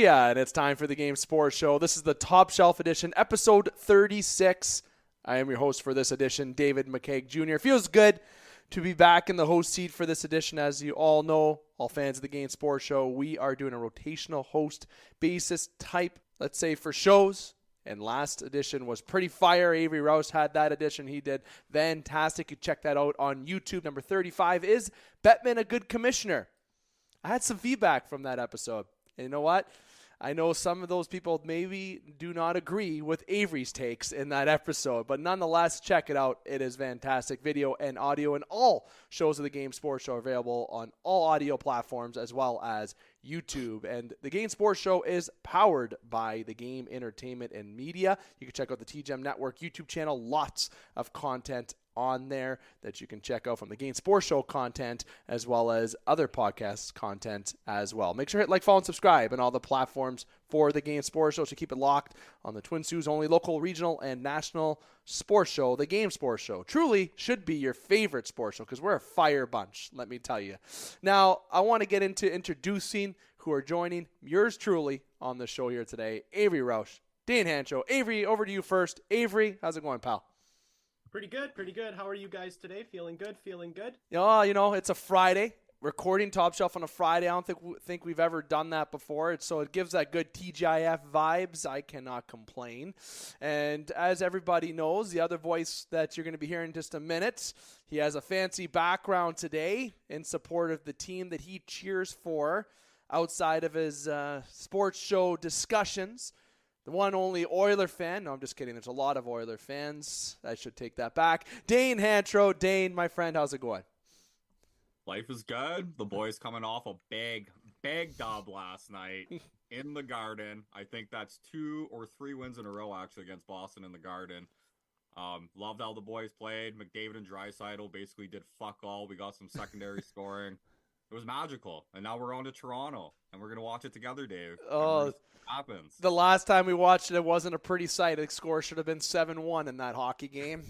Hallelujah! And it's time for the Game Sports Show. This is the Top Shelf Edition, episode 36. I am your host for this edition, David McCaig Jr. It feels good to be back in the host seat for this edition. As you all know, all fans of the Game Sports Show, we are doing a rotational host basis type, let's say, for shows. And last edition was pretty fire. Avery Rausch had that edition. He did fantastic. You check that out on YouTube. Number 35 is Bettman a good commissioner? I had some feedback from that episode. And you know what? I know some of those people maybe do not agree with Avery's takes in that episode, but nonetheless, check it out. It is fantastic. Video and audio and all shows of the Game Sports Show are available on all audio platforms as well as YouTube. And the Game Sports Show is powered by the Game Entertainment and Media. You can check out the TGEM Network YouTube channel. Lots of content on there that you can check out from the Game Sports Show content as well as other podcasts content as well. Make sure to hit like, follow, and subscribe on all the platforms for the Game Sports Show to keep it locked on the Twin Sault's only local, regional, and national sports show, the Game Sports Show. Truly should be your favorite sports show because we're a fire bunch, let me tell you. Now, I want to get into introducing who are joining yours truly on the show here today, Avery Rausch, Dane Hancherow. Avery, over to you first. Avery, how's it going, pal? Pretty good. How are you guys today? Feeling good? It's a Friday. Recording Top Shelf on a Friday. I don't think we've ever done that before. So it gives that good TGIF vibes. I cannot complain. And as everybody knows, the other voice that you're going to be hearing in just a minute, he has a fancy background today in support of the team that he cheers for outside of his sports show discussions. The one only Oiler fan. No, I'm just kidding. There's a lot of Oiler fans. I should take that back. Dane Hancherow. Dane, my friend, how's it going? Life is good. The boys coming off a big dub last night in the Garden. I think that's 2 or 3 wins in a row, actually, against Boston in the Garden. Loved how the boys played. McDavid and Draisaitl basically did fuck all. We got some secondary scoring. It was magical. And now we're on to Toronto, and we're going to watch it together, Dave. Oh, happens. The last time we watched it, it wasn't a pretty sight. The score should have been 7-1 in that hockey game.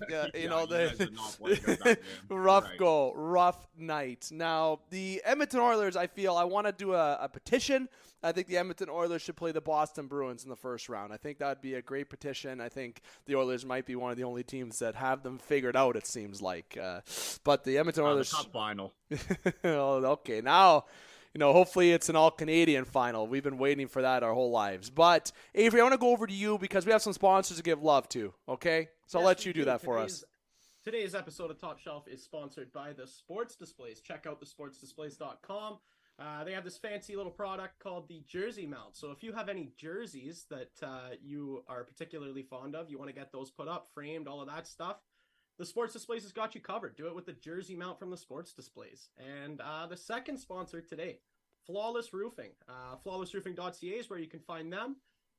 Rough night. Now, the Edmonton Oilers, I want to do a petition. I think the Edmonton Oilers should play the Boston Bruins in the first round. I think that would be a great petition. I think the Oilers might be one of the only teams that have them figured out, it seems like. But the Edmonton Oilers... The cup final. Okay, now... hopefully it's an all-Canadian final. We've been waiting for that our whole lives. But, Avery, I want to go over to you because we have some sponsors to give love to, okay? So I'll let you do that for us. Today's episode of Top Shelf is sponsored by the Sports Displays. Check out thesportsdisplays.com. They have this fancy little product called the Jersey Mount. So if you have any jerseys that you are particularly fond of, you want to get those put up, framed, all of that stuff, the Sports Displays has got you covered. Do it with the Jersey Mount from the Sports Displays. And the second sponsor today, Flawless Roofing. Flawlessroofing.ca is where you can find them.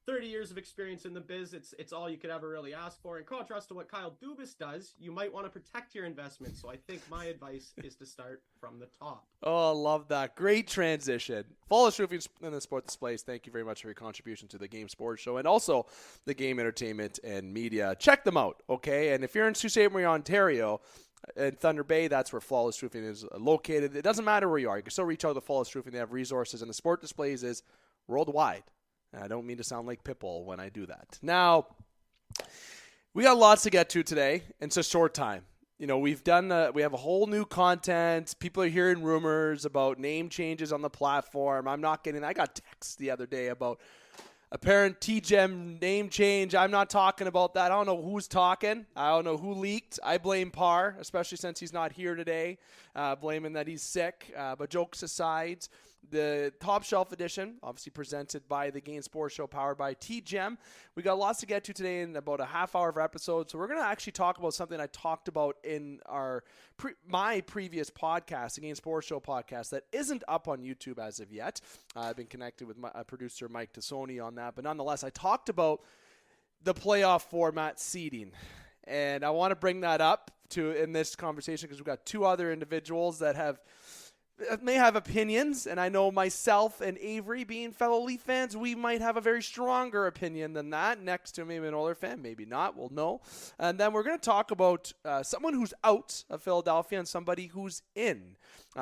30 years of experience in the biz. It's all you could ever really ask for. In contrast to what Kyle Dubas does, you might want to protect your investment. So I think my advice is to start from the top. Oh, I love that. Great transition. Flawless Roofing and the Sports Displays, thank you very much for your contribution to the Game Sports Show and also the Game Entertainment and Media. Check them out, okay? And if you're in Sault Ste. Marie, Ontario, in Thunder Bay, that's where Flawless Roofing is located. It doesn't matter where you are. You can still reach out to Flawless Roofing. They have resources, and the Sport Displays is worldwide. And I don't mean to sound like Pitbull when I do that. Now, we got lots to get to today. It's a short time. We have a whole new content. People are hearing rumors about name changes on the platform. I got texts the other day about apparent TGEM name change. I'm not talking about that. I don't know who's talking. I don't know who leaked. I blame Parr, especially since he's not here today, blaming that he's sick. But jokes aside, the Top Shelf Edition, obviously presented by the Game Sports Show, powered by TGEM. We got lots to get to today in about a half hour of episode. So we're going to actually talk about something I talked about in my previous podcast, the Game Sports Show podcast, that isn't up on YouTube as of yet. I've been connected with my producer, Mike Tassoni, on that. But nonetheless, I talked about the playoff format seeding. And I want to bring that up in this conversation because we've got 2 other individuals that have may have opinions, and I know myself and Avery, being fellow Leaf fans, we might have a very stronger opinion than that. Next to maybe an Oilers fan, maybe not. We'll know. And then we're going to talk about someone who's out of Philadelphia and somebody who's in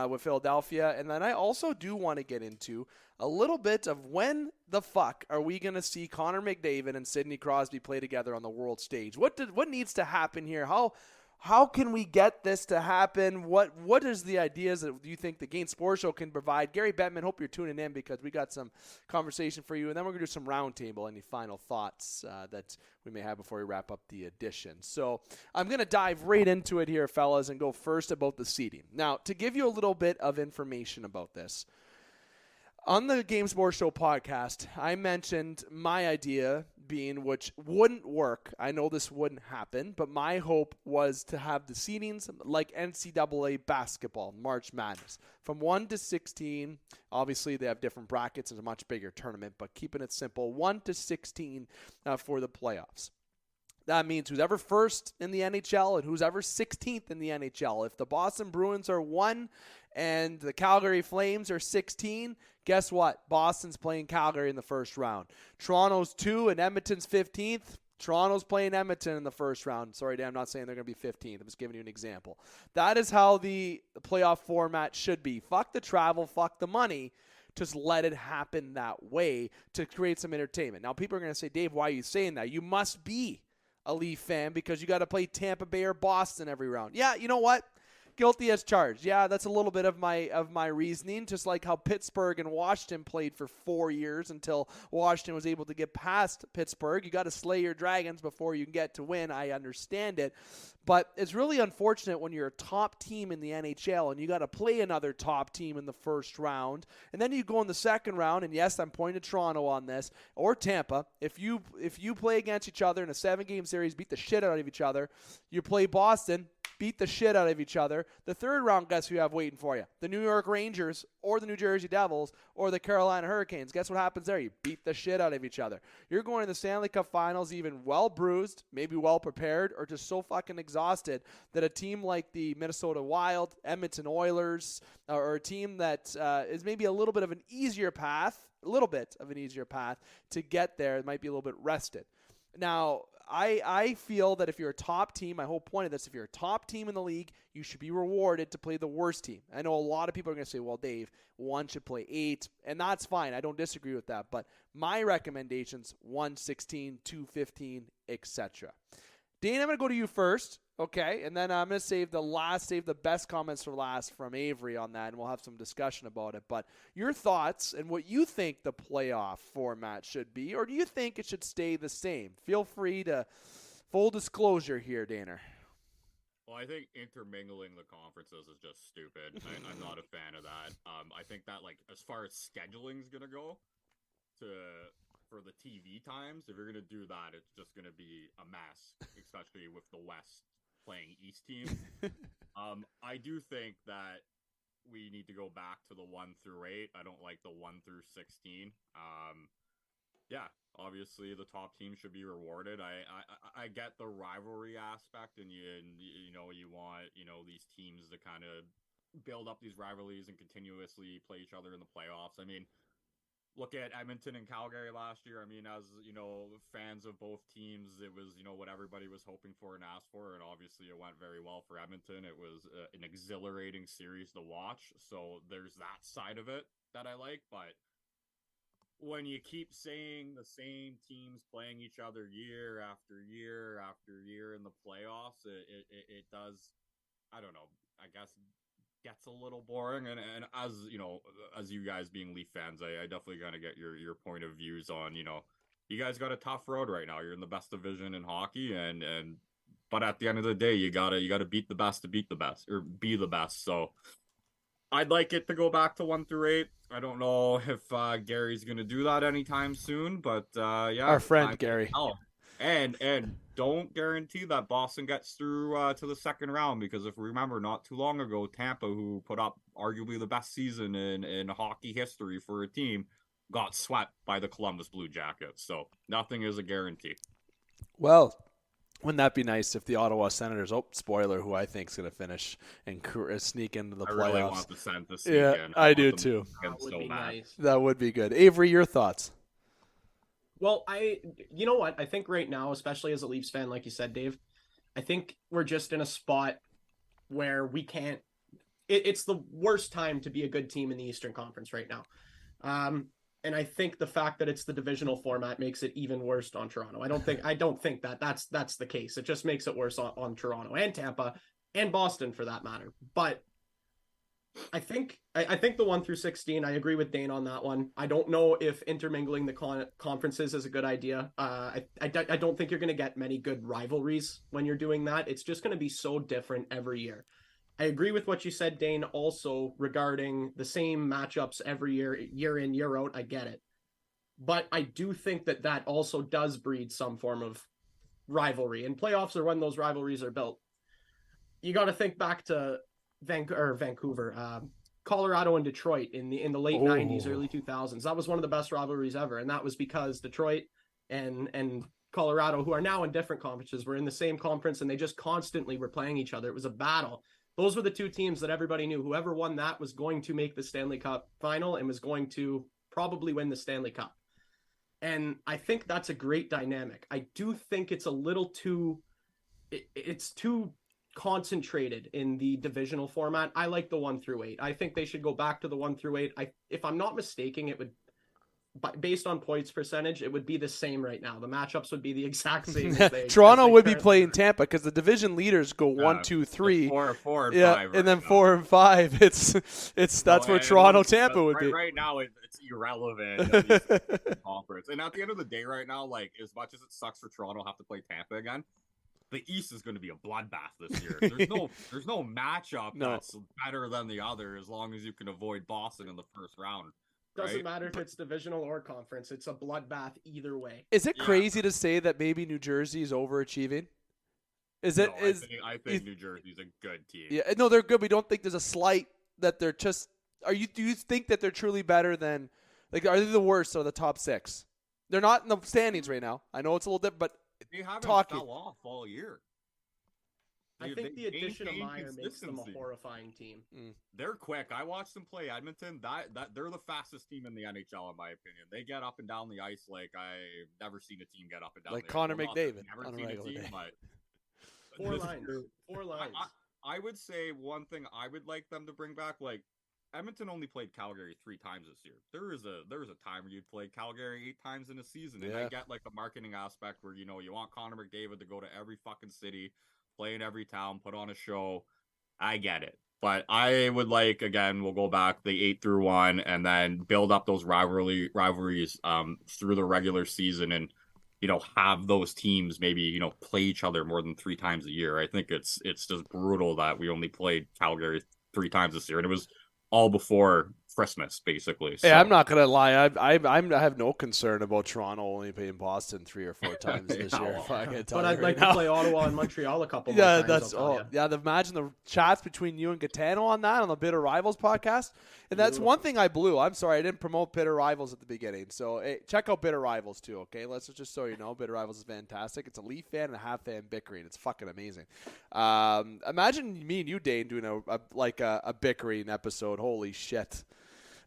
with Philadelphia. And then I also do want to get into a little bit of when the fuck are we going to see Connor McDavid and Sidney Crosby play together on the world stage? What needs to happen here? How can we get this to happen? What is the ideas that you think the Game Sports Show can provide? Gary Bettman, hope you're tuning in because we got some conversation for you. And then we're going to do some roundtable. Any final thoughts that we may have before we wrap up the edition? So I'm going to dive right into it here, fellas, and go first about the seating. Now, to give you a little bit of information about this, on the Game Sports Show podcast, I mentioned my idea being, which wouldn't work. I know this wouldn't happen, but my hope was to have the seedings like NCAA basketball, March Madness, from 1 to 16. Obviously, they have different brackets. It's a much bigger tournament, but keeping it simple, 1 to 16 for the playoffs. That means who's ever first in the NHL and who's ever 16th in the NHL. If the Boston Bruins are 1 and the Calgary Flames are 16, guess what? Boston's playing Calgary in the first round. Toronto's 2 and Edmonton's 15th. Toronto's playing Edmonton in the first round. Sorry, Dan, I'm not saying they're going to be 15th. I'm just giving you an example. That is how the playoff format should be. Fuck the travel, fuck the money. Just let it happen that way to create some entertainment. Now, people are going to say, Dave, why are you saying that? You must be a Leaf fan because you got to play Tampa Bay or Boston every round. Yeah, you know what? Guilty as charged. Yeah, that's a little bit of my reasoning, just like how Pittsburgh and Washington played for 4 years until Washington was able to get past Pittsburgh. You got to slay your dragons before you can get to win. I understand it. But it's really unfortunate when you're a top team in the NHL and you got to play another top team in the first round. And then you go in the second round, and yes, I'm pointing to Toronto on this, or Tampa. If you play against each other in a 7-game series, beat the shit out of each other, you play Boston, beat the shit out of each other. The third round, guess who you have waiting for you? The New York Rangers or the New Jersey Devils or the Carolina Hurricanes. Guess what happens there? You beat the shit out of each other. You're going to the Stanley Cup Finals even well bruised, maybe well prepared, or just so fucking exhausted that a team like the Minnesota Wild, Edmonton Oilers, or a team that is maybe a little bit of an easier path to get there, it might be a little bit rested. Now, I feel that if you're a top team, my whole point of this, if you're a top team in the league, you should be rewarded to play the worst team. I know a lot of people are going to say, well, Dave, 1 should play 8, and that's fine. I don't disagree with that. But my recommendations, 1, 16, 2, 15, etc. Dane, I'm going to go to you first, okay? And then I'm going to save the best comments for last from Avery on that, and we'll have some discussion about it. But your thoughts and what you think the playoff format should be, or do you think it should stay the same? Feel free to full disclosure here, Daner. Well, I think intermingling the conferences is just stupid. I'm not a fan of that. I think that, like, as far as scheduling is going to go, for the TV times, if you're going to do that, it's just going to be a mess, especially with the West playing East teams. I do think that we need to go back to the 1 through 8. I don't like the 1 through 16. Yeah, obviously the top team should be rewarded. I get the rivalry aspect, and you want these teams to kind of build up these rivalries and continuously play each other in the playoffs. I mean, look at Edmonton and Calgary last year. I mean, as fans of both teams, it was what everybody was hoping for and asked for, and obviously it went very well for Edmonton. It was an exhilarating series to watch, so there's that side of it that I like. But when you keep saying the same teams playing each other year after year after year in the playoffs, it does, I don't know, I guess gets a little boring. And as you guys being Leaf fans, I definitely gotta get your point of views on, you guys got a tough road right now. You're in the best division in hockey, but at the end of the day, you gotta beat the best to beat the best, or be the best. So I'd like it to go back to 1 through 8. I don't know if Gary's gonna do that anytime soon, but yeah, our friend Gary. And don't guarantee that Boston gets through to the second round, because if we remember, not too long ago, Tampa, who put up arguably the best season in hockey history for a team, got swept by the Columbus Blue Jackets. So nothing is a guarantee. Well, Wouldn't that be nice if the Ottawa Senators, spoiler, who I think is going to finish and sneak into the playoffs. I really want the Sens to sneak yeah, in. I do too. That would be nice. That would be good. Avery, your thoughts? Well, you know what? I think right now, especially as a Leafs fan, like you said, Dave, I think we're just in a spot where we can't. It's the worst time to be a good team in the Eastern Conference right now. And I think the fact that it's the divisional format makes it even worse on Toronto. I don't think that that's the case. It just makes it worse on Toronto and Tampa and Boston for that matter. But I think the 1 through 16, I agree with Dane on that one. I don't know if intermingling the conferences is a good idea. I don't think you're going to get many good rivalries when you're doing that. It's just going to be so different every year. I agree with what you said, Dane, also regarding the same matchups every year, year in, year out. I get it. But I do think that also does breed some form of rivalry. And playoffs are when those rivalries are built. You got to think back to Vancouver, Colorado and Detroit in the late 90s, early 2000s. That was one of the best rivalries ever. And that was because Detroit and Colorado, who are now in different conferences, were in the same conference and they just constantly were playing each other. It was a battle. Those were the two teams that everybody knew. Whoever won that was going to make the Stanley Cup final and was going to probably win the Stanley Cup. And I think that's a great dynamic. I do think it's a little too, it's too concentrated in the divisional format. I like the 1 through 8. I think they should go back to the 1 through 8. If I'm not mistaken, it would, based on points percentage, it would be the same right now. The matchups would be the exact same. Toronto would be playing Tampa because the division leaders go 1, 2, 3, 4 and 5, right, and then now. 4 and 5. That's where Toronto Tampa would be. Right now, it's irrelevant conference. And at the end of the day, right now, like as much as it sucks for Toronto to have to play Tampa again, the East is going to be a bloodbath this year. There's no matchup that's better than the other as long as you can avoid Boston in the first round. Doesn't matter if it's divisional or conference. It's a bloodbath either way. Is it crazy to say that maybe New Jersey is overachieving? I think New Jersey's a good team. Yeah, no, they're good. We don't think there's a slight that they're just. Do you think that they're truly better than? Like, are they the worst of the top 6? They're not in the standings right now. I know it's a little different, but they haven't fell off all year. I think the addition of Meyer makes them a horrifying team. They're quick. I watched them play Edmonton. That they're the fastest team in the NHL, in my opinion. They get up and down the ice like I've never seen a team get up and down. Like Connor McDavid. Never seen a team, but 4 lines. 4 lines. I would say one thing I would like them to bring back, like Edmonton only played Calgary 3 times this year. There was a time where you'd play Calgary 8 times in a season, and I get like the marketing aspect where you want Connor McDavid to go to every fucking city, play in every town, put on a show. I get it. But I would like, again, we'll go back the 8 through 1 and then build up those rivalries through the regular season and, have those teams maybe, play each other more than 3 times a year. I think it's just brutal that we only played Calgary 3 times this year. And it was all before Christmas, basically. So. Yeah, I'm not gonna lie. I have no concern about Toronto only playing Boston 3 or 4 times this year. But I'd like to play Ottawa and Montreal a couple more times. Imagine the chats between you and Gaetano on that on the Bitter Rivals podcast. And that's one thing I blew. I'm sorry, I didn't promote Bitter Rivals at the beginning. So check out Bitter Rivals too. Okay, let's just so you know, Bitter Rivals is fantastic. It's a Leaf fan and a half fan bickering. It's fucking amazing. Imagine me and you, Dane, doing a bickering episode. Holy shit.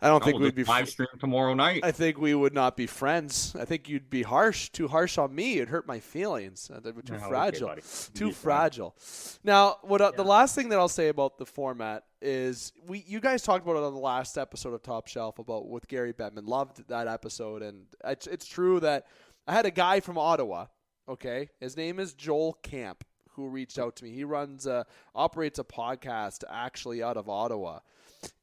I don't think we'd be live stream tomorrow night. I think we would not be friends. I think you'd be too harsh on me. It'd hurt my feelings. They're too fragile. Okay, too fragile. Now, the last thing that I'll say about the format is you guys talked about it on the last episode of Top Shelf with Gary Bettman. Loved that episode, and it's true that I had a guy from Ottawa. Okay, his name is Joel Camp, who reached out to me. He operates a podcast actually out of Ottawa.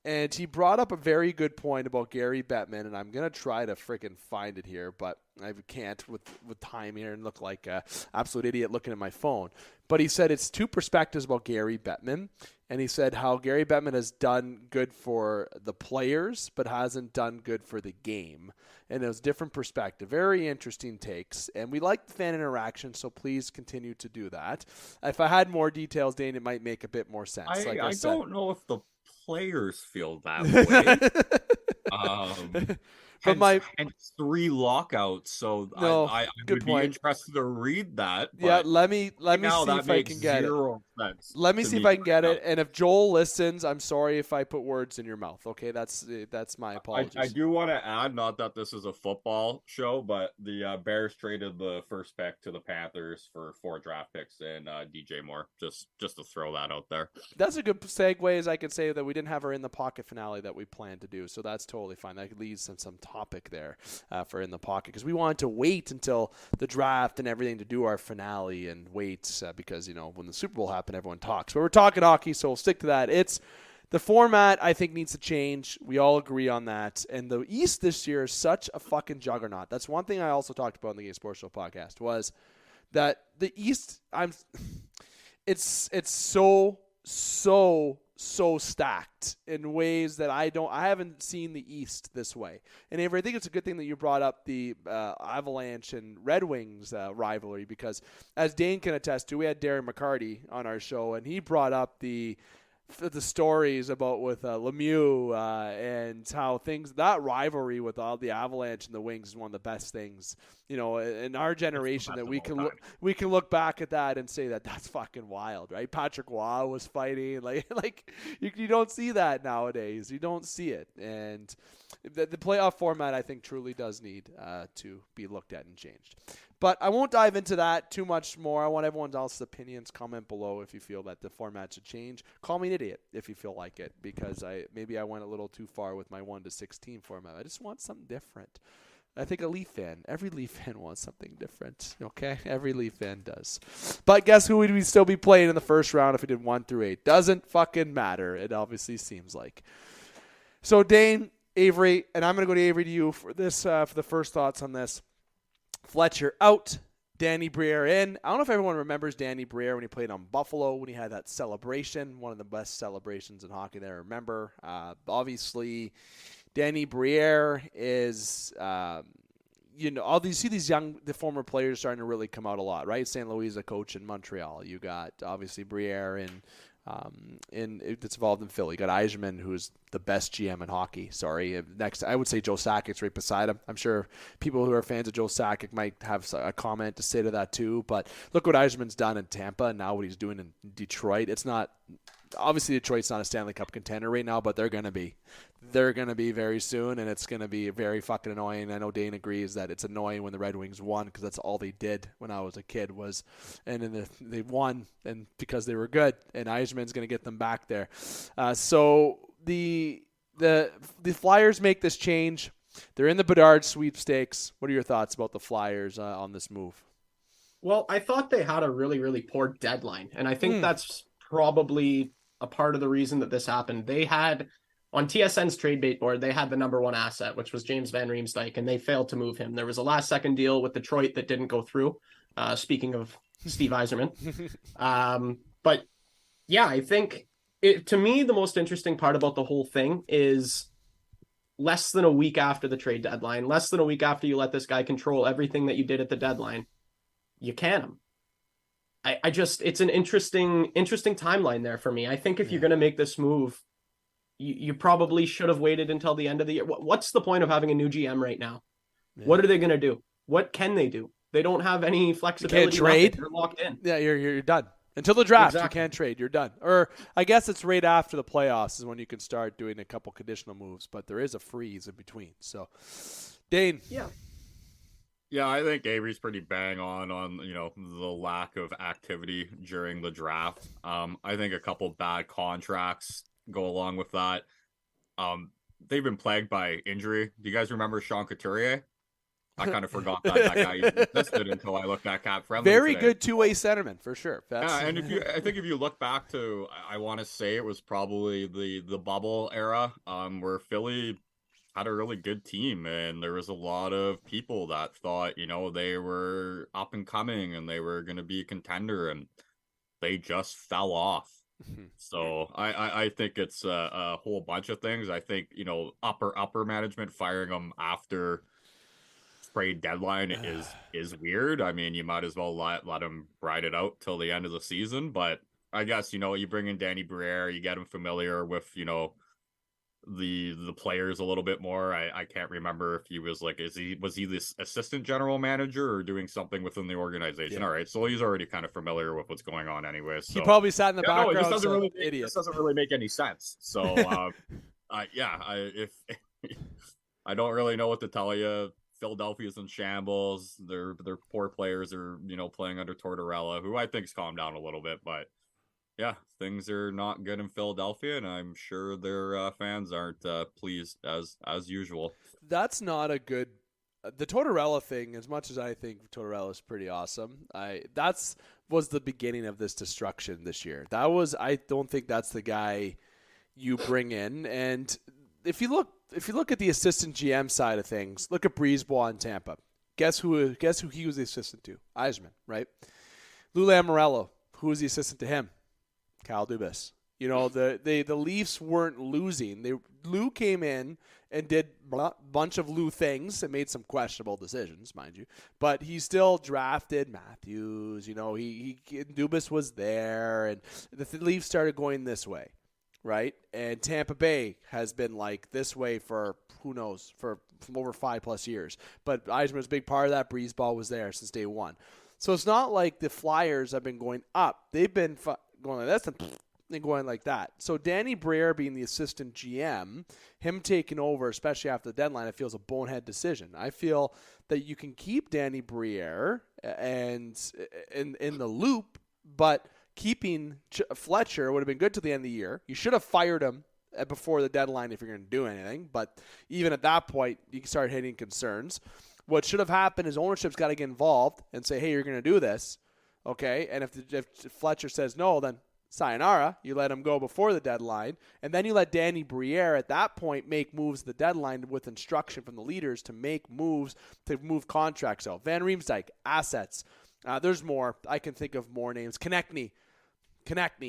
And he brought up a very good point about Gary Bettman, and I'm going to try to freaking find it here, but I can't with time here and look like an absolute idiot looking at my phone. But he said it's 2 perspectives about Gary Bettman, and he said how Gary Bettman has done good for the players but hasn't done good for the game. And it was a different perspective. Very interesting takes, and we like the fan interaction, so please continue to do that. If I had more details, Dane, it might make a bit more sense. I don't know if the players feel that way. But my and 3 lockouts. So no, I good would be point. interested to read that. Yeah, But let me right now, see that if I makes can get it. 0 sense Let me to see if me I can get right it. And if Joel listens, I'm sorry if I put words in your mouth. Okay, that's my now. apologies. I do want to add, not that this is a football show, but the Bears traded the first pick to the Panthers for 4 draft picks and DJ Moore. Just to throw that out there. That's a good segue, as I could say that we didn't have our in the pocket finale that we planned to do, so that's totally fine. That leads to some topic there for in the pocket, because we wanted to wait until the draft and everything to do our finale and wait because when the Super Bowl happened, everyone talks. But we're talking hockey, so we'll stick to that. It's the format. I think needs to change. We all agree on that. And the East this year is such a fucking juggernaut. That's one thing I also talked about in the Gay Sports Show podcast was that the East. It's so stacked in ways that I haven't seen the East this way. And Avery, I think it's a good thing that you brought up the Avalanche and Red Wings rivalry, because as Dane can attest to, we had Darren McCarty on our show, and he brought up the stories about with Lemieux and how that rivalry with all the Avalanche and the Wings is one of the best things, in our generation, that we can look back at that and say that that's fucking wild, right? Patrick Waugh was fighting like you don't see that nowadays. You don't see it, and the playoff format I think truly does need to be looked at and changed. But I won't dive into that too much more. I want everyone else's opinions. Comment below if you feel that the format should change. Call me an idiot if you feel like it, because maybe I went a little too far with my 1-16 format. I just want something different. I think every Leaf fan wants something different. Okay, every Leaf fan does. But guess who would we still be playing in the first round if we did 1-8? Doesn't fucking matter. It obviously seems like. So Dane, Avery, and I'm gonna go to Avery to you for this for the first thoughts on this. Fletcher out, Danny Briere in. I don't know if everyone remembers Danny Briere when he played on Buffalo, when he had that celebration, one of the best celebrations in hockey that I remember. Obviously, Danny Briere is, the former players starting to really come out a lot, right? St. Louis is a coach in Montreal. You got, obviously, Briere that's involved in Philly. You got Yzerman, who's the best GM in hockey. Sorry. Next, I would say Joe Sakic's right beside him. I'm sure people who are fans of Joe Sakic might have a comment to say to that too. But look what Yzerman's done in Tampa and now what he's doing in Detroit. It's not – obviously Detroit's not a Stanley Cup contender right now, but they're going to be. They're going to be very soon, and it's going to be very fucking annoying. I know Dane agrees that it's annoying when the Red Wings won, because that's all they did when I was a kid and then they won, and because they were good, and Yzerman's going to get them back there. So the Flyers make this change. They're in the Bedard sweepstakes. What are your thoughts about the Flyers on this move? Well, I thought they had a really, really poor deadline, and I think that's probably a part of the reason that this happened. They had, on TSN's trade bait board, they had the number one asset, which was James Van Riemsdyk, and they failed to move him. There was a last-second deal with Detroit that didn't go through, speaking of Steve Yzerman. But, yeah, I think, to me, the most interesting part about the whole thing is less than a week after the trade deadline, less than a week after you let this guy control everything that you did at the deadline, you can him. I just, it's an interesting timeline there for me. I think if you're going to make this move, you probably should have waited until the end of the year. What's the point of having a new GM right now? Yeah. What are they going to do? What can they do? They don't have any flexibility. You can't trade. They're locked in. Yeah, you're done. Until the draft, exactly. You can't trade. You're done. Or I guess it's right after the playoffs is when you can start doing a couple conditional moves, but there is a freeze in between. So, Dane. Yeah, I think Avery's pretty bang on the lack of activity during the draft. I think a couple bad contracts go along with that. They've been plagued by injury. Do you guys remember Sean Couturier? I kind of forgot that guy existed until I looked at Cap Friendly. Very today. Good two-way centerman for sure. And I think if you look back to, I want to say it was probably the bubble era, where Philly had a really good team, and there was a lot of people that thought, they were up and coming and they were going to be a contender, and they just fell off. So I think it's a whole bunch of things. I think, upper management firing them after trade deadline is weird. I mean, you might as well let them ride it out till the end of the season. But I guess, you bring in Danny Briere, you get him familiar with, the players a little bit more. I can't remember if he was like, was he this assistant general manager or doing something within the organization? Yeah. All right, so he's already kind of familiar with what's going on anyway. So He probably sat in the yeah, no, it background. just doesn't really Idiot. this doesn't really make any sense. So if I don't really know what to tell you. Philadelphia's in shambles. Their poor players are playing under Tortorella, who I think's calmed down a little bit, but. Yeah, things are not good in Philadelphia, and I'm sure their fans aren't pleased as usual. That's not a good. The Tortorella thing, as much as I think Tortorella is pretty awesome, was the beginning of this destruction this year. I don't think that's the guy you bring in. And if you look at the assistant GM side of things, look at Breezeball in Tampa. Guess who he was the assistant to? Eisman, right? Lou Lamoriello, who was the assistant to him? Kyle Dubas. The Leafs weren't losing. Lou came in and did a bunch of Lou things and made some questionable decisions, mind you. But he still drafted Matthews. Dubas was there, and the Leafs started going this way, right? And Tampa Bay has been like this way for who knows for over 5+ years. But Eisman was a big part of that. Breezeball was there since day one. So it's not like the Flyers have been going up. They've been going like this and going like that. So Danny Briere being the assistant GM, him taking over, especially after the deadline, it feels a bonehead decision. I feel that you can keep Danny Briere and in the loop, but keeping Fletcher would have been good to the end of the year. You should have fired him before the deadline if you're going to do anything. But even at that point, you can start hitting concerns. What should have happened is ownership's got to get involved and say, hey, you're going to do this. Okay, and if Fletcher says no, then sayonara. You let him go before the deadline, and then you let Danny Briere at that point make moves at the deadline with instruction from the leaders to make moves to move contracts out. Van Riemsdyk, assets. There's more. I can think of more names. Konechny,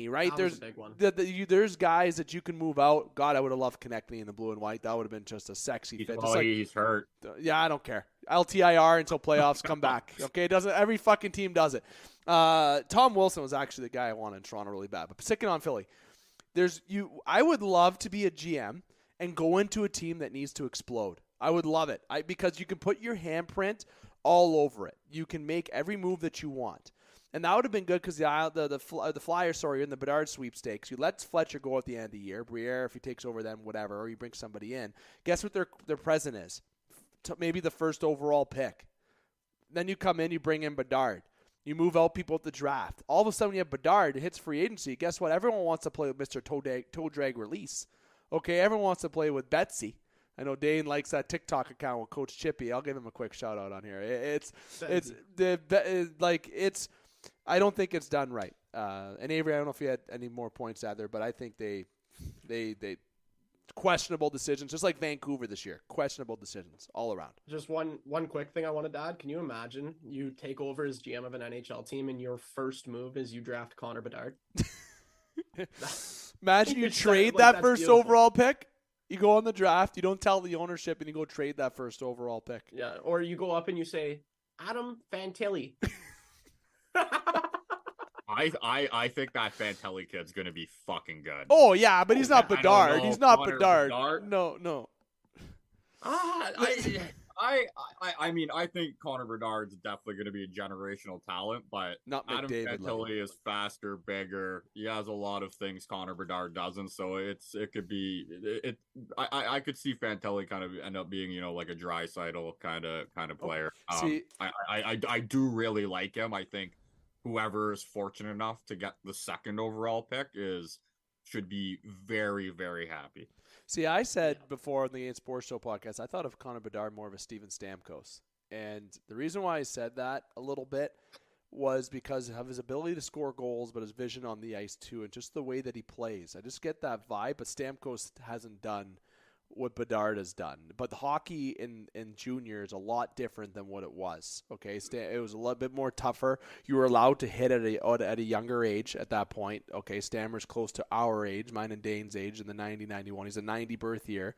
right? There's a big one. There's guys that you can move out. God, I would have loved Konechny in the blue and white. That would have been just a sexy fit. He's hurt. Yeah, I don't care. LTIR until playoffs come back. Okay, every fucking team does it. Tom Wilson was actually the guy I wanted in Toronto really bad. But sticking on Philly, I would love to be a GM and go into a team that needs to explode. I would love it because you can put your handprint all over it. You can make every move that you want. And that would have been good because the Flyers, in the Bedard sweepstakes, you let Fletcher go at the end of the year. Briere, if he takes over then, whatever, or you bring somebody in. Guess what their present is? Maybe the first overall pick. Then you come in, you bring in Bedard. You move out people at the draft. All of a sudden, you have Bedard. It hits free agency. Guess what? Everyone wants to play with Mr. Toe Drag Release. Okay, everyone wants to play with Betsy. I know Dane likes that TikTok account with Coach Chippy. I'll give him a quick shout out on here. I don't think it's done right. And Avery, I don't know if you had any more points out there, but I think they questionable decisions, just like Vancouver this year. Questionable decisions all around. Just one quick thing I wanted to add. Can you imagine you take over as GM of an NHL team and your first move is you draft Connor Bedard? Imagine you trade that first beautiful overall pick. You go on the draft, you don't tell the ownership, and you go trade that first overall pick. Yeah, or you go up and you say, Adam Fantilli. I think that Fantilli kid's gonna be fucking good. Oh yeah, but he's not Bedard. He's not Bedard. No. I mean, I think Connor Bedard's definitely going to be a generational talent, but not Adam McDavid Fantilli is faster, bigger. He has a lot of things Connor Bedard doesn't, so I could see Fantilli kind of end up being, like a Draisaitl kind of player. I do really like him. I think whoever is fortunate enough to get the second overall pick should be very, very happy. See, I said before in the Game Sports Show podcast, I thought of Connor Bedard more of a Steven Stamkos. And the reason why I said that a little bit was because of his ability to score goals, but his vision on the ice too, and just the way that he plays. I just get that vibe, but Stamkos hasn't done what Bedard has done. But the hockey in junior is a lot different than what it was. Okay, it was a little bit more tougher. You were allowed to hit at a younger age at that point. Okay, Stammer's close to our age, mine and Dane's age in the 90-91. He's a 90 birth year.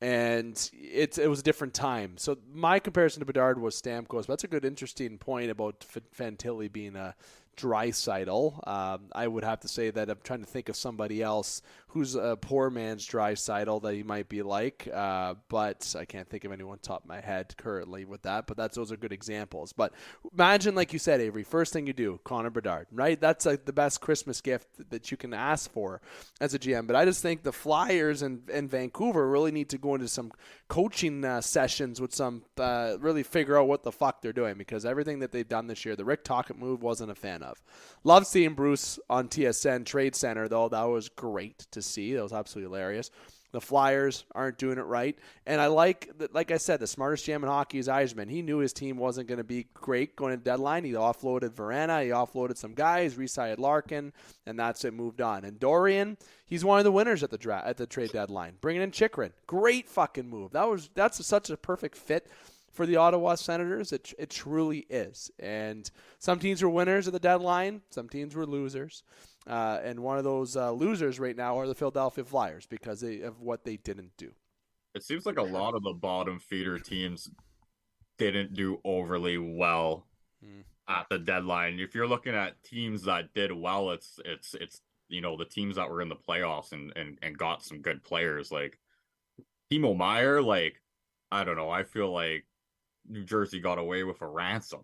And it was a different time. So my comparison to Bedard was Stamkos. But that's a good, interesting point about Fantilli being a Draisaitl. I would have to say that I'm trying to think of somebody else who's a poor man's Draisaitl that he might be like, but I can't think of anyone top of my head currently with that. But those are good examples. But imagine, like you said, Avery, first thing you do, Connor Bedard, right? That's like the best Christmas gift that you can ask for as a GM. But I just think the Flyers and Vancouver really need to go into some coaching sessions with some really figure out what the fuck they're doing, because everything that they've done this year, the Rick Tocchet move, wasn't a fan of. Love seeing Bruce on TSN Trade Center, though. That was great to see. That was absolutely hilarious. The Flyers aren't doing it right. And I like I said, the smartest GM in hockey is Yzerman. He knew his team wasn't going to be great going to deadline. He offloaded Verana. He offloaded some guys, re-signed Larkin, and that's it, moved on. And Dorian, he's one of the winners at the trade deadline. Bringing in Chychrun. Great fucking move. That's such a perfect fit for the Ottawa Senators. It truly is. And some teams were winners at the deadline. Some teams were losers. And one of those losers right now are the Philadelphia Flyers because of what they didn't do. It seems like a lot of the bottom feeder teams didn't do overly well at the deadline. If you're looking at teams that did well, it's the teams that were in the playoffs and got some good players. Like Timo Meier, like, I don't know. I feel like New Jersey got away with a ransom.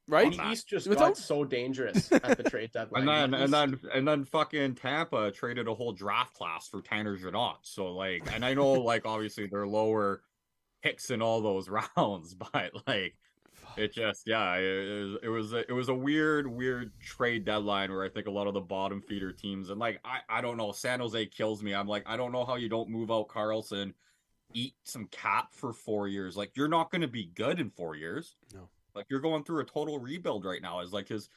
Right? The East just got so dangerous at the trade deadline. And then fucking Tampa traded a whole draft class for Tanner Jeannot. So like, and I know like obviously they're lower picks in all those rounds, but like it just it was a weird trade deadline where I think a lot of the bottom feeder teams, and like I don't know, San Jose kills me. I'm like, I don't know how you don't move out Carlson, eat some cap for 4 years. Like, you're not going to be good in 4 years. No. Like, you're going through a total rebuild right now. Is like his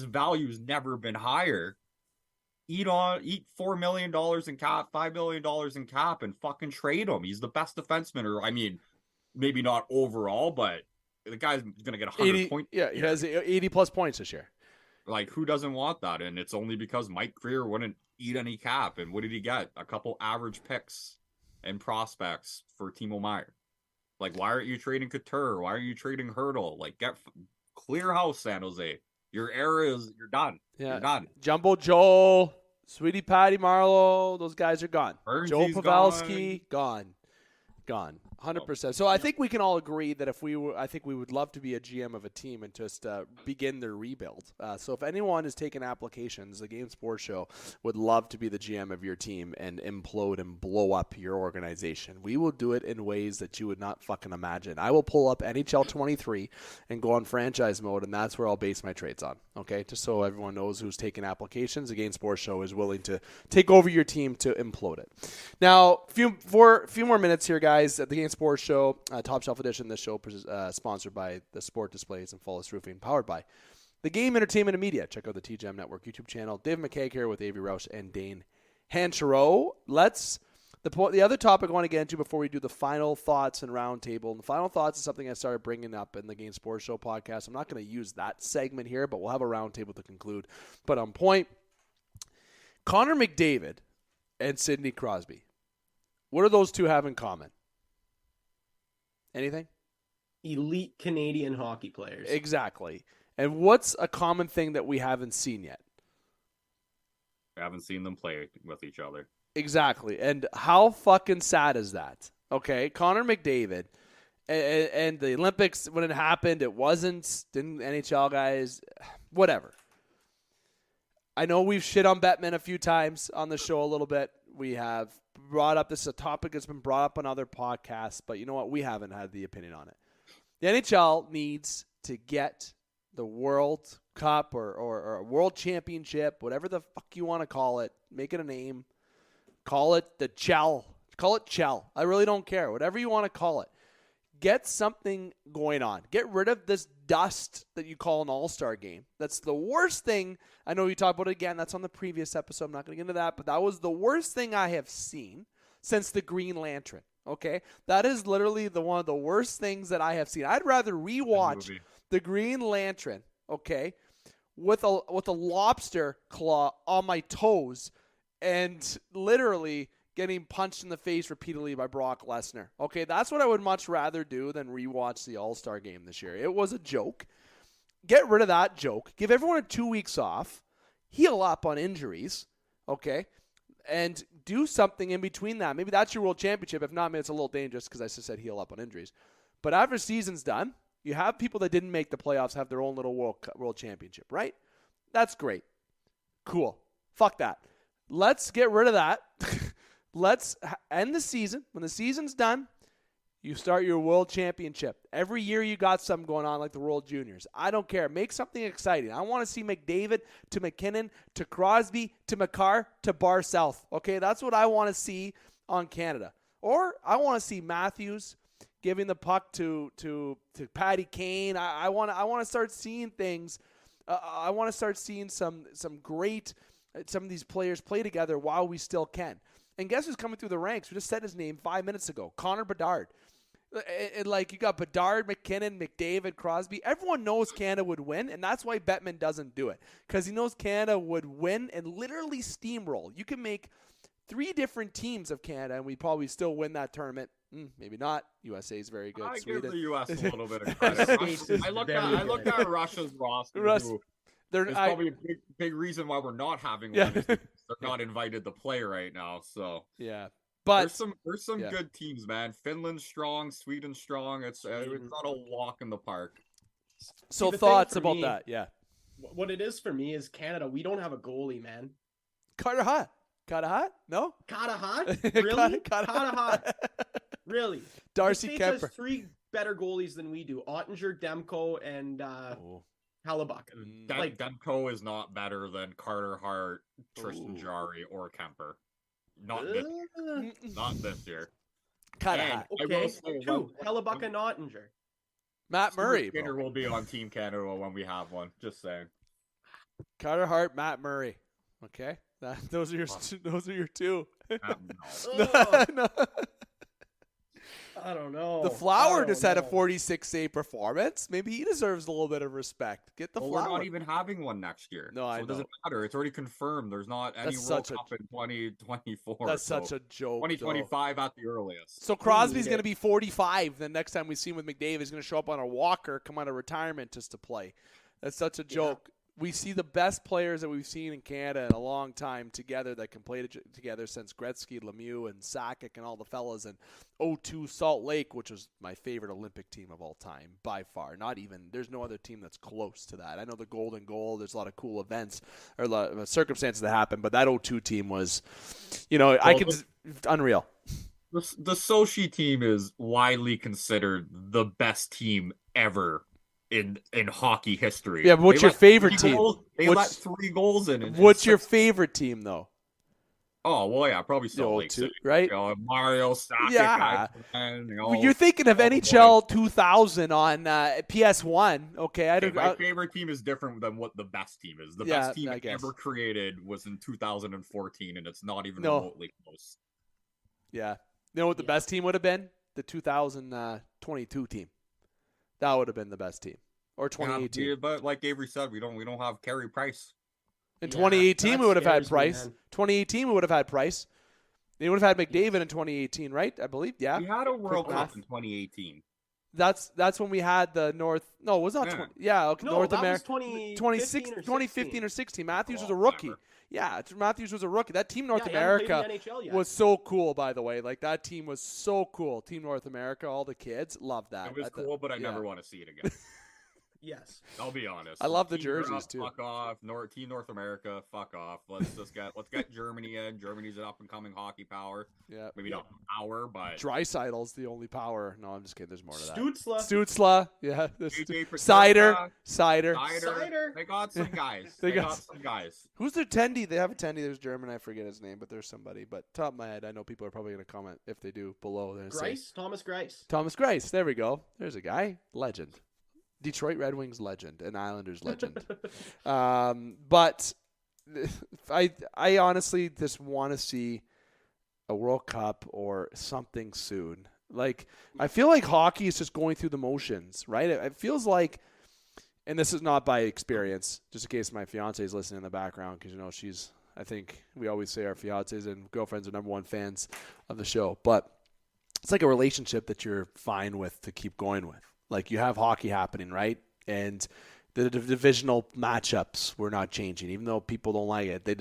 value's never been higher. Eat $4 million in cap, $5 million in cap, and fucking trade him. He's the best defenseman, or I mean, maybe not overall, but the guy's gonna get 100 points. Yeah, he has 80 plus points this year. Like, who doesn't want that? And it's only because Mike Greer wouldn't eat any cap. And what did he get? A couple average picks and prospects for Timo Meier. Like, why aren't you trading Couture? Why are you trading Hurdle? Like, clear house, San Jose. Your era you're done. Yeah. You're done. Jumbo Joel, Sweetie Patty Marlowe, those guys are gone. Joe Pavelski, gone. 100%. So I think we can all agree that I think we would love to be a GM of a team and just begin their rebuild. So if anyone is taking applications, the Game Sports Show would love to be the GM of your team and implode and blow up your organization. We will do it in ways that you would not fucking imagine. I will pull up NHL 23 and go on franchise mode, and that's where I'll base my trades on. Okay, just so everyone knows who's taking applications, the Game Sports Show is willing to take over your team to implode it. Now, for a few more minutes here, guys, at the Game Sports Show, Top Shelf Edition. This show sponsored by the Sport Displays and Flawless Roofing, powered by the Game Entertainment and Media. Check out the TGM Network YouTube channel. David McCaig here with Avery, Rausch, and Dane Hancherow. The other topic I want to get into before we do the final thoughts and roundtable. And the final thoughts is something I started bringing up in the Game Sports Show podcast. I'm not going to use that segment here, but we'll have a roundtable to conclude. But on point, Connor McDavid and Sidney Crosby. What do those two have in common? Anything? Elite Canadian hockey players. Exactly. And what's a common thing that we haven't seen yet? I haven't seen them play with each other. Exactly. And how fucking sad is that? Okay, Connor McDavid and the Olympics, when it happened, didn't NHL guys, whatever. I know we've shit on Bettman a few times on the show a little bit. We have brought up, this is a topic that's been brought up on other podcasts, but you know what? We haven't had the opinion on it. The NHL needs to get the World Cup or a World Championship, whatever the fuck you want to call it, make it a name. Call it the Chell. Call it Chell. I really don't care. Whatever you want to call it. Get something going on. Get rid of this dust that you call an all-star game. That's the worst thing. I know you talked about it again. That's on the previous episode. I'm not going to get into that. But that was the worst thing I have seen since the Green Lantern. Okay? That is literally one of the worst things that I have seen. I'd rather rewatch the Green Lantern, okay, with a lobster claw on my toes and literally getting punched in the face repeatedly by Brock Lesnar. Okay, that's what I would much rather do than rewatch the All-Star game this year. It was a joke. get rid of that joke. Give everyone 2 weeks off. Heal up on injuries, okay? And do something in between that. Maybe that's your world championship. If not, maybe it's a little dangerous because I just said heal up on injuries. But after season's done, you have people that didn't make the playoffs have their own little world championship, right? That's great. Cool. Fuck that. Let's get rid of that. Let's end the season. When the season's done, you start your world championship. Every year you got something going on like the World Juniors. I don't care. Make something exciting. I want to see McDavid to McKinnon to Crosby to McCarr to Bar South. Okay, that's what I want to see on Canada. Or I want to see Matthews giving the puck to Patty Kane. I want to start seeing things. I want to start seeing some of these players play together while we still can. And guess who's coming through the ranks? We just said his name 5 minutes ago. Connor Bedard. And like you got Bedard, McKinnon, McDavid, Crosby. Everyone knows Canada would win, and that's why Bettman doesn't do it. Because he knows Canada would win and literally steamroll. You can make 3 different teams of Canada, and we'd probably still win that tournament. Maybe not. USA is very good. I Sweden. give the U.S. a little bit of credit. I looked at Russia's roster. There's probably a big reason why we're not having one. Is they're not invited to play right now. So yeah, but there's some good teams, man. Finland's strong, Sweden's strong. It's not a walk in the park. So thoughts about that? Yeah. What it is for me is Canada. We don't have a goalie, man. Carter Hut. No. Carter Hut. Really? Carter Hut. Really? Darcy Kemper. Kemper Has 3 better goalies than we do: Ottinger, Demko, and Hellebuck. Demko is not better than Carter Hart, Tristan Jarry, or Kemper. Not this year. Kind of. Okay. 2. Hellebuck and Ottinger. Matt Murray. Skinner will be on Team Canada when we have one. Just saying. Carter Hart, Matt Murray. Okay, those are your 2. No. I don't know. The Flower just had a 46 save performance. Maybe he deserves a little bit of respect. Get the Flower. We're not even having one next year. No, I know. It doesn't matter. It's already confirmed. There's not any World Cup in 2024. That's such a joke. 2025 at the earliest. So Crosby's going to be 45. The next time we see him with McDavid, he's going to show up on a walker, come out of retirement just to play. That's such a joke. We see the best players that we've seen in Canada in a long time together that can play together since Gretzky, Lemieux, and Sakic and all the fellas. And 02 Salt Lake, which was my favorite Olympic team of all time, by far. Not even, there's no other team that's close to that. I know the Golden Goal, there's a lot of cool events or a lot of circumstances that happen, but that 02 team was, unreal. The Sochi team is widely considered the best team ever in hockey history. Yeah, but what's your favorite team? They let 3 goals in. What's your favorite team, though? Oh, well, yeah, probably Salt Lake City. Right? Mario, Sakic. Yeah. You're thinking of NHL 2000 on PS1. Okay, my favorite team is different than what the best team is. The best team ever created was in 2014, and it's not even remotely close. Yeah. You know what the best team would have been? The 2022 team. That would have been the best team. Or 2018. Yeah, but like Avery said, we don't have Carey Price. In 2018, we would have had Price. 2018, we would have had Price. They would have had McDavid in 2018, right? I believe. Yeah. We had a World Cup in 2018. That's when we had the North. No, it was not. North America. 2015 or 16. Matthews was a rookie. Whatever. Yeah, Matthews was a rookie. That Team North America was so cool, by the way. Like, that team was so cool. Team North America, all the kids, loved that. It was cool, but I never want to see it again. Yes. I'll be honest. I love the jerseys, too. Fuck off. Team North America, fuck off. Let's get Germany in. Germany's an up-and-coming hockey power. Yeah. Maybe not power, but... Dreisaitl's the only power. No, I'm just kidding. There's more to that. Stützle. Yeah. Cider. They got some guys. They got some guys. Who's their tendy? They have a tendy. There's German. I forget his name, but there's somebody. But top of my head, I know people are probably going to comment if they do below. Thomas Greiss. Thomas Greiss. There we go. There's a guy. Legend. Detroit Red Wings legend and Islanders legend. But I honestly just want to see a World Cup or something soon. Like, I feel like hockey is just going through the motions, right? It feels like, and this is not by experience, just in case my fiance is listening in the background, because, I think we always say our fiancés and girlfriends are number 1 fans of the show. But it's like a relationship that you're fine with to keep going with. Like, you have hockey happening, right? And The divisional matchups were not changing, even though people don't like it. They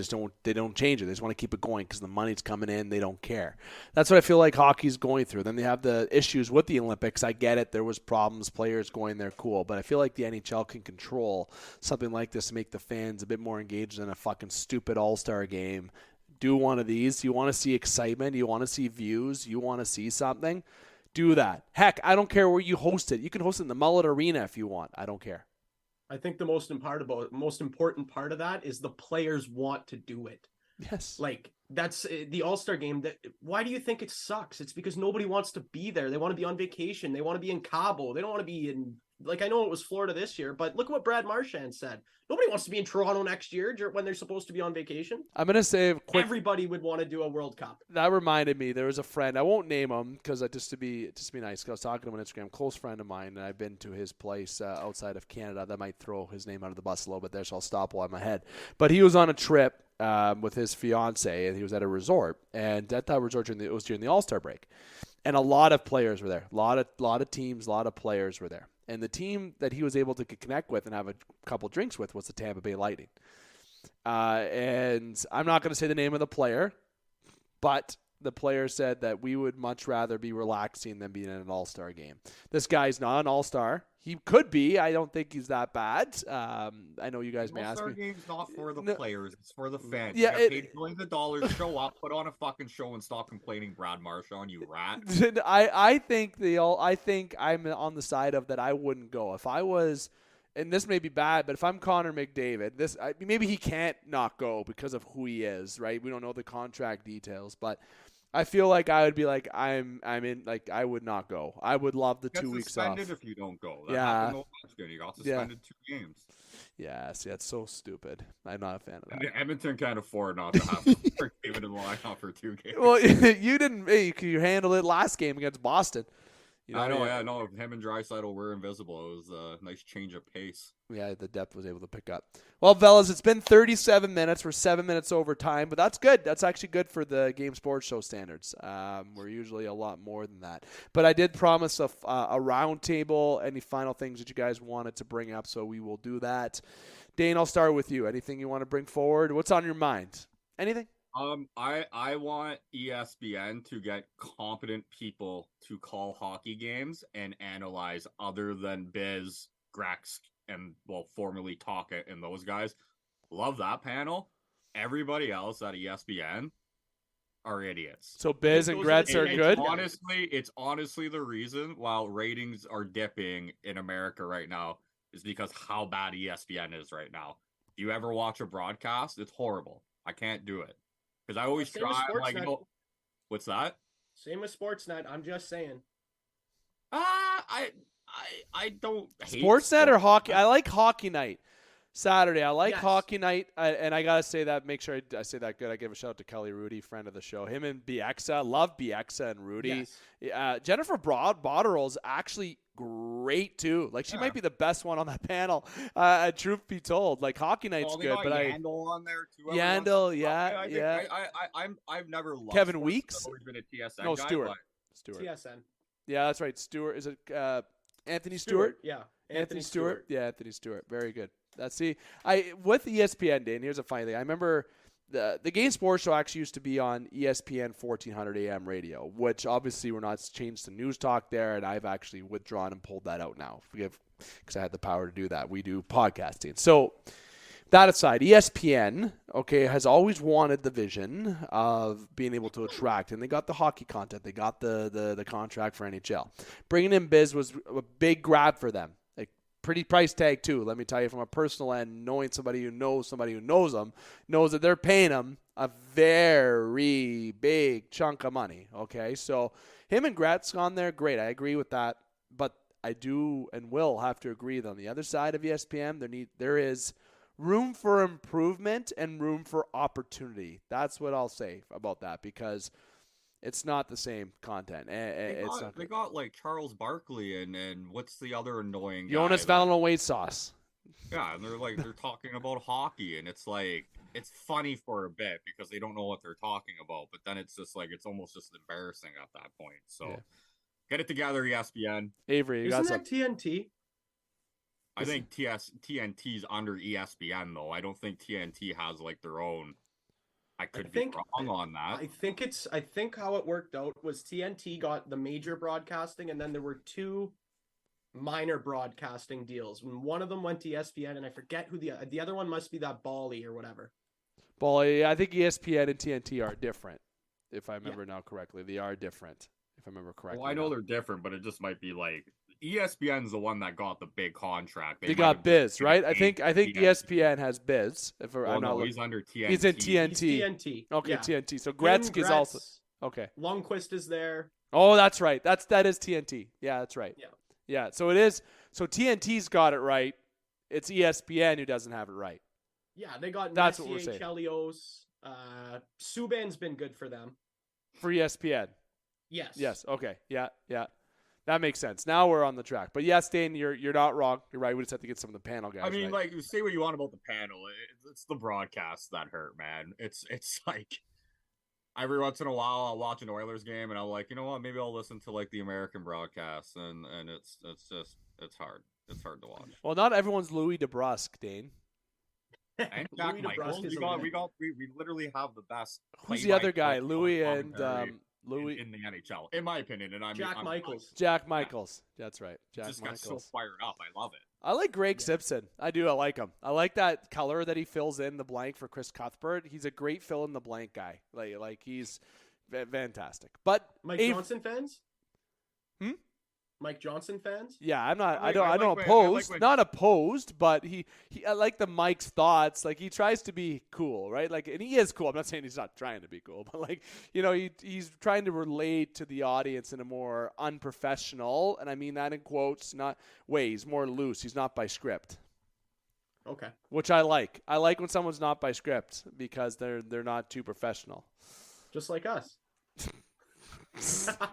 don't change it. They just want to keep it going because the money's coming in. They don't care. That's what I feel like hockey's going through. Then they have the issues with the Olympics. I get it. There was problems, players going there, cool. But I feel like the NHL can control something like this to make the fans a bit more engaged in a fucking stupid all-star game. Do one of these. You want to see excitement. You want to see views. You want to see something. Do that. Heck, I don't care where you host it. You can host it in the Mullet Arena if you want. I don't care. I think the most important part of that is the players want to do it. Yes. Like, that's the All-Star game. Why do you think it sucks? It's because nobody wants to be there. They want to be on vacation. They want to be in Cabo. They don't want to be in, like, I know it was Florida this year, but look what Brad Marchand said. Nobody wants to be in Toronto next year when they're supposed to be on vacation. I'm going to say everybody would want to do a World Cup. That reminded me, there was a friend, I won't name him because just to be nice, because I was talking to him on Instagram, close friend of mine, and I've been to his place outside of Canada. That might throw his name out of the bus a little bit there, so I'll stop while I'm ahead. But he was on a trip with his fiance, and he was at a resort, and at that resort it was during the All-Star break, and a lot of players were there, a lot of teams, a lot of players were there, and the team that he was able to connect with and have a couple drinks with was the Tampa Bay Lightning, and I'm not going to say the name of the player, but the player said that we would much rather be relaxing than being in an all-star game. This guy's not an all-star. He could be. I don't think he's that bad. I know you guys may ask me. All-star game's not for the players. It's for the fans. Yeah, you paid millions of dollars. Show up, put on a fucking show, and stop complaining, Brad Marchand, you rat. I think I'm on the side of that I wouldn't go. If I was, and this may be bad, but if I'm Connor McDavid, maybe he can't not go because of who he is, right? We don't know the contract details, but I feel like I would be like, I'm in, like, I would not go. I would love the 2 weeks off. Suspended if you don't go. Yeah. You got suspended 2 games. Yeah, see, that's so stupid. I'm not a fan of that. And Edmonton can't afford not to have David in the lineup for 2 games. Well, you didn't. Hey, you handled it last game against Boston. You know, I know, yeah, no. Him and Draisaitl were invisible. It was a nice change of pace. Yeah, the depth was able to pick up. Well, fellas, it's been 37 minutes. We're 7 minutes over time, but that's good. That's actually good for the Game Sports Show standards. We're usually a lot more than that. But I did promise a round table. Any final things that you guys wanted to bring up, so we will do that. Dane, I'll start with you. Anything you want to bring forward? What's on your mind? Anything? I want ESPN to get competent people to call hockey games and analyze other than Biz, Grex, and, well, formerly Taka and those guys. Love that panel. Everybody else at ESPN are idiots. So Biz and Gretz are good? It's honestly the reason while ratings are dipping in America right now is because how bad ESPN is right now. You ever watch a broadcast? It's horrible. I can't do it. Because I always try, like, what's that? Same with Sportsnet. I'm just saying. I don't hate Sportsnet or hockey. I like Hockey Night Saturday. I like Yes. Hockey Night, and I gotta say that. Make sure I say that good. I give a shout out to Kelly Rudy, friend of the show. Him and Bieksa, love Bieksa and Rudy. Yes. Jennifer Botterill's actually great too. Like, she might be the best one on that panel. Truth be told, like, Hockey Night's good, but Yandel on there too. Yandel, yeah. I've never loved Kevin sports. Weeks. I've always been a TSN No, guy, Stewart. but... Stewart. TSN. Yeah, that's right. Stewart. Is it Anthony Stewart? Yeah. Anthony Stewart. Yeah, Anthony Stewart. Very good. With ESPN, Dane, here's a funny thing. I remember the Game Sports Show actually used to be on ESPN 1400 AM radio, which obviously we're not changed to News Talk there, and I've actually withdrawn and pulled that out now because I had the power to do that. We do podcasting. So that aside, ESPN, has always wanted the vision of being able to attract, and they got the hockey content. They got the contract for NHL. Bringing in Biz was a big grab for them. Pretty price tag too. Let me tell you, from a personal end, knowing somebody who knows them, knows that they're paying them a very big chunk of money. Okay, so him and Gretz on there, great. I agree with that, but I do and will have to agree that on the other side of ESPN, there is room for improvement and room for opportunity. That's what I'll say about that, because it's not the same content. They got like Charles Barkley and what's the other annoying guy? Jonas Valanciunas. Yeah, and they're talking about hockey, and it's like, it's funny for a bit because they don't know what they're talking about, but then it's just like, it's almost just embarrassing at that point. So Get it together, ESPN. Avery, you Isn't got that TNT? I think TNT's under ESPN though. I don't think TNT has like their own. I could be wrong on that. I think how it worked out was TNT got the major broadcasting, and then there were two minor broadcasting deals. When one of them went to ESPN, and I forget who the other one must be that Bally or whatever. Bally, I think ESPN and TNT are different. If I remember now correctly, they are different. If I remember correctly. Well, I know they're different, but it just might be like ESPN's the one that got the big contract. They got Biz, right? I think ESPN has Biz. He's under TNT. He's in TNT. He's TNT. Okay, yeah. TNT. So Gretzky is also okay. Lundqvist is there. Oh, that's right. That is TNT. Yeah, that's right. Yeah. Yeah. So it is. So TNT's got it right. It's ESPN who doesn't have it right. Yeah, they got that's Messier, what we're saying. Chelios. Subban's been good for them. For ESPN. Yes. Yes. Okay. Yeah. Yeah. That makes sense. Now we're on the track. But yes, Dane, you're not wrong. You're right. We just have to get some of the panel guys. I mean, right. like, you say what you want about the panel. It's the broadcasts that hurt, man. It's like every once in a while I'll watch an Oilers game and I'm like, you know what? Maybe I'll listen to like the American broadcast, and it's hard. It's hard to watch. Well, not everyone's Louis DeBrusque, Dane. And Jack Michaels. We literally have the best. Who's the other guy? Louis and Louis in the NHL, in my opinion, and Jack Michaels. Jack Michaels. That's right. Jack just Michaels. got so fired up. I love it. I like Greg Simpson. I do. I like him. I like that color that he fills in the blank for Chris Cuthbert. He's a great fill in the blank guy. Like he's fantastic. But Mike Johnson fans? Mike Johnson fans? Yeah, I'm not. I don't oppose. Not opposed, but he. I like the Mike's thoughts. Like he tries to be cool, right? Like, and he is cool. I'm not saying he's not trying to be cool, but like he's trying to relate to the audience in a more unprofessional, and I mean that in quotes, not ways, more loose. He's not by script. Okay. Which I like. I like when someone's not by script because they're not too professional. Just like us.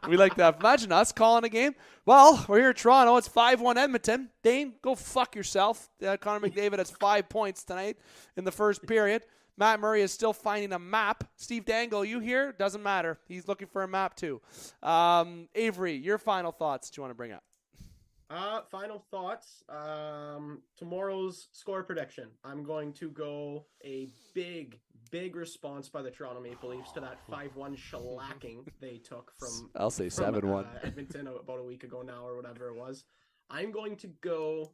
We like that. Imagine us calling a game. Well, we're here in Toronto. It's 5-1 Edmonton. Dane, go fuck yourself. Connor McDavid has 5 points tonight in the first period. Matt Murray is still finding a map. Steve Dangle, you here? Doesn't matter. He's looking for a map too. Avery, your final thoughts that you want to bring up? Final thoughts. Tomorrow's score prediction. I'm going to go a big response by the Toronto Maple Leafs to that 5-1 shellacking they took from. I'll say 7-1. Edmonton about a week ago now or whatever it was. I'm going to go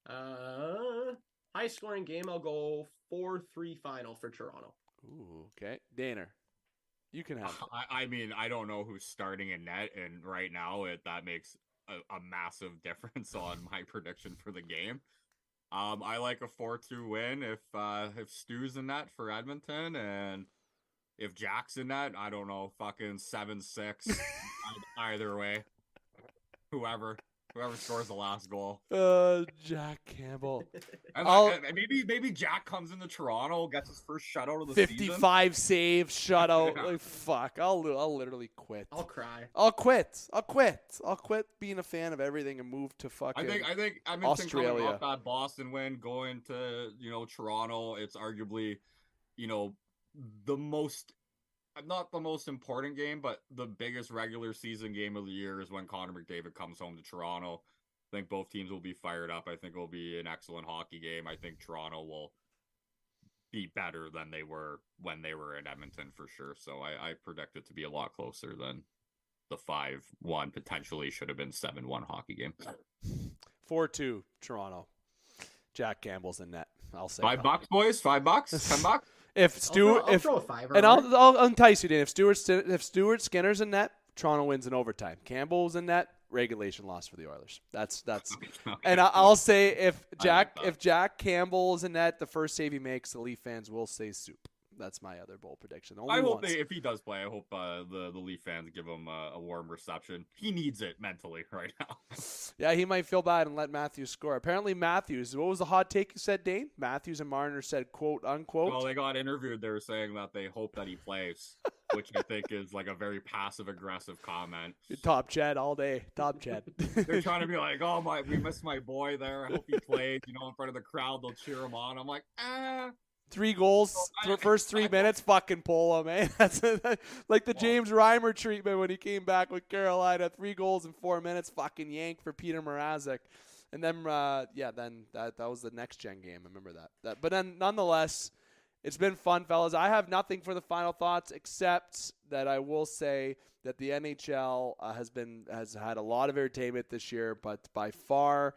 high scoring game. I'll go 4-3 final for Toronto. Ooh, okay. Daner, you can have it. I mean, I don't know who's starting in net, and right now that makes a massive difference on my prediction for the game. I like a 4-2 win if Stu's in that for Edmonton, and if Jack's in that, I don't know, fucking 7-6. Either way, whoever scores the last goal. Jack Campbell. And maybe Jack comes into Toronto, gets his first shutout of the 55 saves, shutout. Yeah. Like, fuck, I'll literally quit. I'll cry. I'll quit being a fan of everything and move to fucking I think Edmonton Australia. Coming off that Boston win, going to Toronto, it's arguably the most. Not the most important game, but the biggest regular season game of the year is when Connor McDavid comes home to Toronto. I think both teams will be fired up. I think it will be an excellent hockey game. I think Toronto will be better than they were when they were in Edmonton for sure. So I predict it to be a lot closer than the 5-1, potentially should have been 7-1 hockey game. 4-2 Toronto. Jack Campbell's in net. I'll say $5, boys. $5, $10. If Stewart, I'll throw a fiver, and I'll entice you, Dan. If Stewart Skinner's in net, Toronto wins in overtime. Campbell's in net, regulation loss for the Oilers. That's. Okay. And I'll say if Jack Campbell is in net, the first save he makes, the Leaf fans will say soup. That's my other bold prediction. I hope if he does play, I hope the Leaf fans give him a warm reception. He needs it mentally right now. Yeah, he might feel bad and let Matthews score. Apparently Matthews, what was the hot take you said, Dane? Matthews and Marner said, quote, unquote. Well, they got interviewed. They were saying that they hope that he plays, which I think is like a very passive-aggressive comment. Top Chad all day. Top Chad. They're trying to be like, we missed my boy there. I hope he played. In front of the crowd, they'll cheer him on. I'm like, 3 goals, first 3 minutes, fucking pull him, man. That's like the James Reimer treatment when he came back with Carolina. 3 goals in 4 minutes, fucking yank for Peter Mrazek. And then, then that was the next gen game. I remember that. But then, nonetheless, it's been fun, fellas. I have nothing for the final thoughts except that I will say that the NHL has had a lot of entertainment this year, but by far,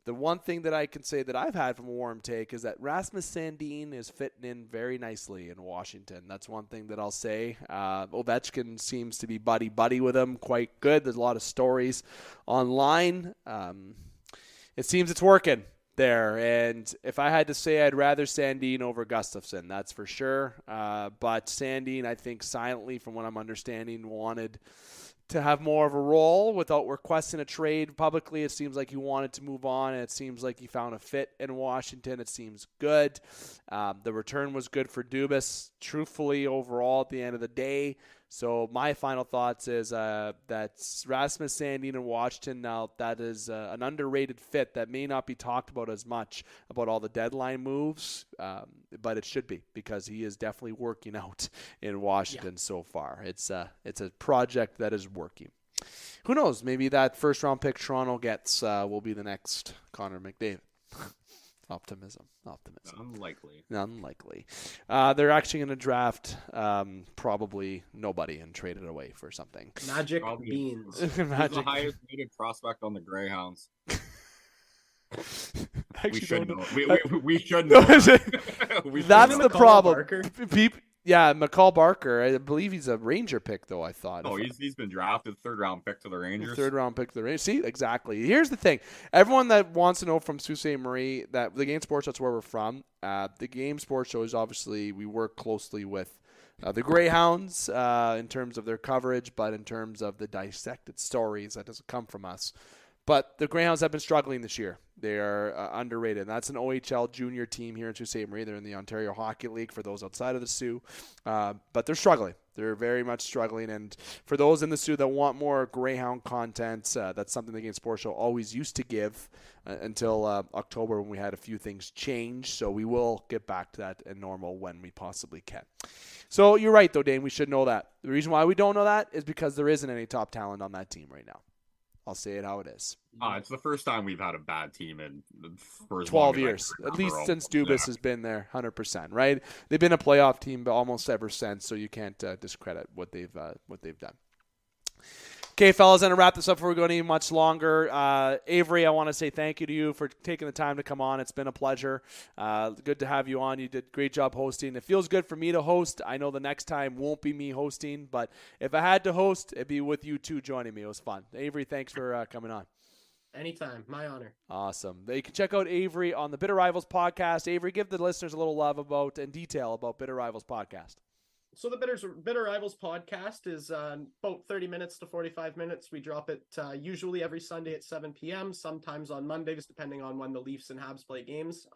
the one thing that I can say that I've had from a warm take is that Rasmus Sandin is fitting in very nicely in Washington. That's one thing that I'll say. Ovechkin seems to be buddy-buddy with him quite good. There's a lot of stories online. It seems it's working there. And if I had to say, I'd rather Sandin over Gustafsson, that's for sure. But Sandin, I think silently, from what I'm understanding, wanted to have more of a role without requesting a trade publicly. It seems like he wanted to move on, and it seems like he found a fit in Washington. It seems good. The return was good for Dubas, truthfully, overall at the end of the day. So my final thoughts is that Rasmus Sandin in Washington, now that is an underrated fit that may not be talked about as much about all the deadline moves, but it should be, because he is definitely working out in Washington so far. It's a project that is working. Who knows? Maybe that first round pick Toronto gets will be the next Connor McDavid. Optimism. Unlikely. They're actually going to draft probably nobody and trade it away for something. Magic beans. He's the highest rated prospect on the Greyhounds. We should know. We should know. That's the problem. McCall Barker. I believe he's a Ranger pick, though, I thought. Oh, he's been drafted, third-round pick to the Rangers. Third-round pick to the Rangers. See, exactly. Here's the thing. Everyone that wants to know from Sault Ste. Marie, that the Game Sports, that's where we're from. The Game Sports show is obviously, we work closely with the Greyhounds in terms of their coverage, but in terms of the dissected stories, that doesn't come from us. But the Greyhounds have been struggling this year. They are underrated. And that's an OHL junior team here in Sault Ste. Marie. They're in the Ontario Hockey League for those outside of the Sioux. But they're struggling. They're very much struggling. And for those in the Sioux that want more Greyhound content, that's something the Game Sports Show always used to give until October, when we had a few things change. So we will get back to that in normal when we possibly can. So you're right, though, Dane. We should know that. The reason why we don't know that is because there isn't any top talent on that team right now. I'll say it how it is. It's the first time we've had a bad team in 12 years, at least since Dubas has been there, 100%. Right? They've been a playoff team almost ever since, so you can't discredit what they've done. Okay, fellas, I'm going to wrap this up before we go any much longer. Avery, I want to say thank you to you for taking the time to come on. It's been a pleasure. Good to have you on. You did a great job hosting. It feels good for me to host. I know the next time won't be me hosting, but if I had to host, it'd be with you two joining me. It was fun. Avery, thanks for coming on. Anytime. My honor. Awesome. You can check out Avery on the Bitter Rivals podcast. Avery, give the listeners a little love about and detail about Bitter Rivals podcast. So the Bitter Rivals podcast is about 30 minutes to 45 minutes. We drop it usually every Sunday at 7 p.m., sometimes on Mondays, depending on when the Leafs and Habs play games.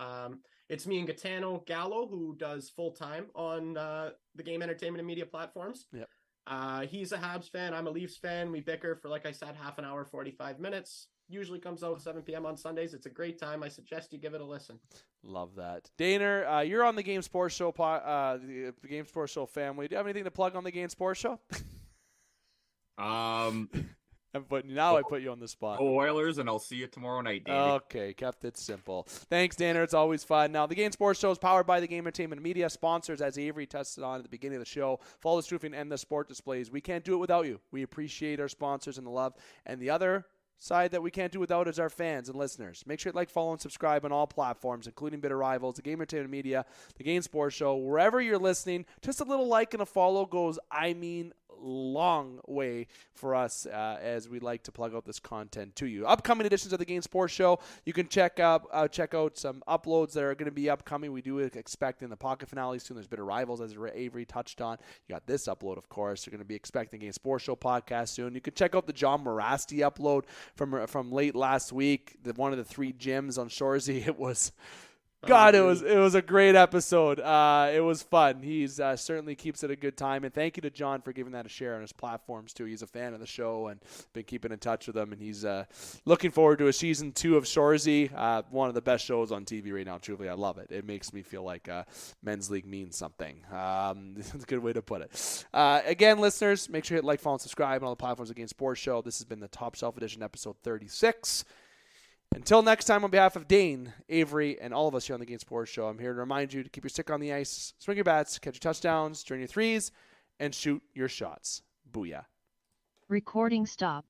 It's me and Gaetano Gallo, who does full-time on the Game Entertainment and Media platforms. Yep. He's a Habs fan. I'm a Leafs fan. We bicker for, like I said, half an hour, 45 minutes. Usually comes out at 7 p.m. on Sundays. It's a great time. I suggest you give it a listen. Love that. Daner, you're on the Game Sports Show, the Game Sports Show family. Do you have anything to plug on the Game Sports Show? I put you on the spot. Oilers, and I'll see you tomorrow night, Davey. Okay, kept it simple. Thanks, Daner. It's always fun. Now, the Game Sports Show is powered by the Game Entertainment and Media sponsors, as Avery tested on at the beginning of the show. Follow the Roofing and the Sport Displays. We can't do it without you. We appreciate our sponsors and the love. And the other side that we can't do without is our fans and listeners. Make sure to like, follow, and subscribe on all platforms, including Bitter Rivals, the Game Entertainment Media, the Game Sports Show, wherever you're listening. Just a little like and a follow goes, long way for us as we like to plug out this content to you. Upcoming editions of the Game Sports Show, you can check out some uploads that are going to be upcoming. We do expect in the pocket finale soon. There's Bitter Rivals, as Avery touched on. You got this upload, of course. You're going to be expecting Game Sports Show podcast soon. You can check out the John Morasti upload from late last week. One of the 3 gyms on Shoresy. It was God, it was a great episode. It was fun. He's certainly keeps it a good time. And thank you to John for giving that a share on his platforms, too. He's a fan of the show and been keeping in touch with him. And he's looking forward to a season 2 of Shoresy, one of the best shows on TV right now. Truly, I love it. It makes me feel like men's league means something. That's a good way to put it. Again, listeners, make sure you hit like, follow, and subscribe on all the platforms of Game Sports Show. This has been the Top Shelf Edition, episode 36. Until next time, on behalf of Dane, Avery, and all of us here on the Game Sports Show, I'm here to remind you to keep your stick on the ice, swing your bats, catch your touchdowns, turn your threes, and shoot your shots. Booyah. Recording stop.